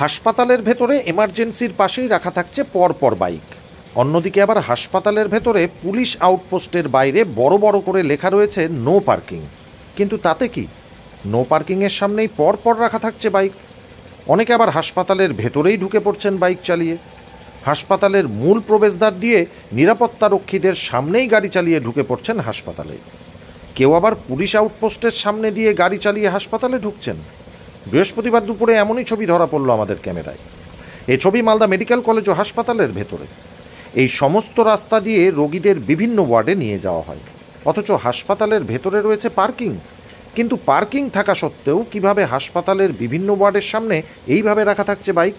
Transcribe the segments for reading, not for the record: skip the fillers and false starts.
হাসপাতালের ভেতরে এমার্জেন্সির পাশেই রাখা থাকছে পরপর বাইক। অন্যদিকে আবার হাসপাতালের ভেতরে পুলিশ আউটপোস্টের বাইরে বড় বড় করে লেখা রয়েছে নো পার্কিং। কিন্তু তাতে কি, নো পার্কিংয়ের সামনেই পরপর রাখা থাকছে বাইক। অনেকে আবার হাসপাতালের ভেতরেই ঢুকে পড়ছেন বাইক চালিয়ে। হাসপাতালের মূল প্রবেশদ্বার দিয়ে নিরাপত্তারক্ষীদের সামনেই গাড়ি চালিয়ে ঢুকে পড়ছেন হাসপাতালে। কেউ আবার পুলিশ আউটপোস্টের সামনে দিয়ে গাড়ি চালিয়ে হাসপাতালে ঢুকছেন। বৃহস্পতিবার দুপুরে এমনই ছবি ধরা পড়ল আমাদের ক্যামেরায়। এই ছবি মালদা মেডিকেল কলেজ ও হাসপাতালের ভেতরে। এই সমস্ত রাস্তা দিয়ে রোগীদের বিভিন্ন ওয়ার্ডে নিয়ে যাওয়া হয়, অথচ হাসপাতালের ভেতরে রয়েছে পার্কিং। কিন্তু পার্কিং থাকা সত্ত্বেও কিভাবে হাসপাতালের বিভিন্ন ওয়ার্ডের সামনে এইভাবে রাখা থাকছে বাইক?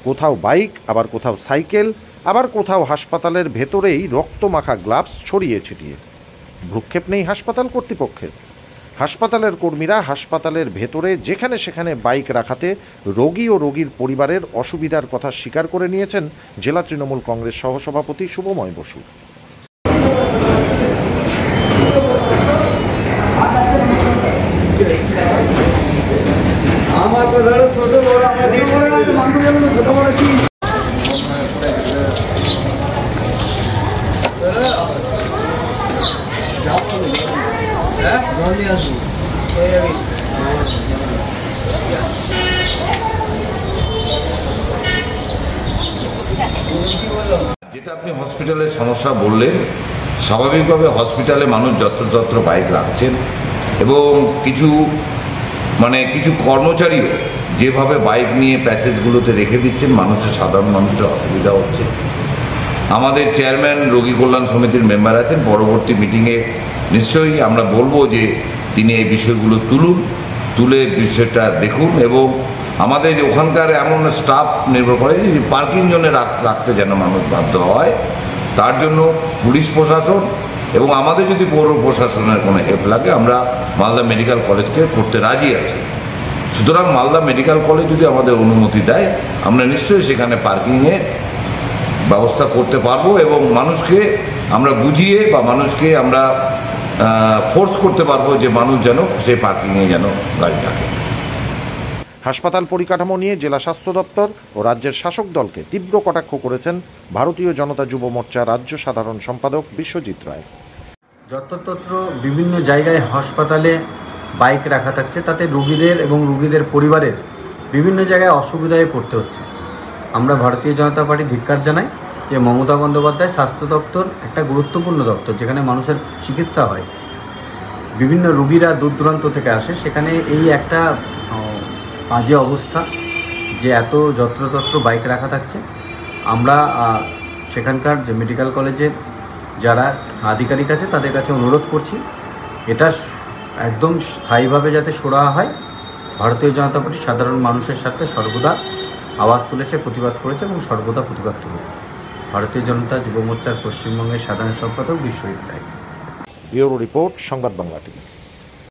কোথাও বাইক, আবার কোথাও সাইকেল, আবার কোথাও হাসপাতালের ভেতরেই রক্তমাখা গ্লাভস ছড়িয়ে ছিটিয়ে। ভ্রুক্ষেপ নেই হাসপাতাল কর্তৃপক্ষের। হাসপাতালের কর্মীরা হাসপাতালের ভেতরে যেখানে সেখানে বাইক রাখাতে রোগী ও রোগীর পরিবারের অসুবিধার কথা স্বীকার করে নিয়েছেন জেলা তৃণমূল কংগ্রেস সহসভাপতি শুভময় বসু। যেটা আপনি হসপিটালের সমস্যা বললেন, স্বাভাবিকভাবে হসপিটালে মানুষ যত্রতত্র বাইক রাখছেন এবং কিছু কর্মচারীও যেভাবে বাইক নিয়ে প্যাসেজগুলোতে রেখে দিচ্ছেন, সাধারণ মানুষের অসুবিধা হচ্ছে। আমাদের চেয়ারম্যান রোগী কল্যাণ সমিতির মেম্বার আছেন, পরবর্তী মিটিংয়ে নিশ্চয়ই আমরা বলবো যে তিনি এই বিষয়গুলো তুলে বিষয়টা দেখুন এবং আমাদের ওখানকার এমন স্টাফ নির্ভর করে যে পার্কিং জোনে রাখতে যেন মানুষ বাধ্য হয়, তার জন্য পুলিশ প্রশাসন এবং আমাদের যদি পৌর প্রশাসনের কোনো হেল্প লাগে আমরা মালদা মেডিকেল কলেজকে করতে রাজি আছি। সুতরাং মালদা মেডিকেল কলেজ যদি আমাদের অনুমতি দেয় আমরা নিশ্চয়ই সেখানে পার্কিংয়ের ব্যবস্থা করতে পারবো এবং মানুষকে আমরা বুঝিয়ে বা মানুষকে আমরা ফোর্স করতে পারবো যে মানুষ যেন সেই পার্কিংয়ে যেন গাড়ি রাখে। হাসপাতাল পরিকাঠামো নিয়ে জেলা স্বাস্থ্য দপ্তর ও রাজ্যের শাসক দলকে তীব্র কটাক্ষ করেছেন ভারতীয় জনতা যুব মোর্চা রাজ্য সাধারণ সম্পাদক বিশ্বজিৎ রায়। যত্রতত্র বিভিন্ন জায়গায় হাসপাতালে বাইক রাখা থাকছে, তাতে রোগীদের এবং রোগীদের পরিবারের বিভিন্ন জায়গায় অসুবিধায় পড়তে হচ্ছে। আমরা ভারতীয় জনতা পার্টি ধিক্কার জানাই যে মমতা বন্দ্যোপাধ্যায় স্বাস্থ্য দপ্তর একটা গুরুত্বপূর্ণ দপ্তর, যেখানে মানুষের চিকিৎসা হয়, বিভিন্ন রোগীরা দূর দূরান্ত থেকে আসে, সেখানে এই একটা বাজে অবস্থা যে এত যত্রতত্র বাইক রাখা থাকছে। আমরা সেখানকার যে মেডিকেল কলেজের যারা আধিকারিক আছে তাদের কাছে অনুরোধ করছি এটা একদম স্থায়ীভাবে যাতে সরানো হয়। ভারতীয় জনতা পার্টি সাধারণ মানুষের সাথে সর্বদা আওয়াজ তুলেছে, প্রতিবাদ করেছে এবং সর্বদা প্রতিবাদ তুলবে। ভারতীয় জনতা যুব মোর্চার পশ্চিমবঙ্গের সাধারণ সম্পাদক বিশ্বজিৎ রায়। ব্যুরো রিপোর্ট, সংবাদ বাংলা টিভি।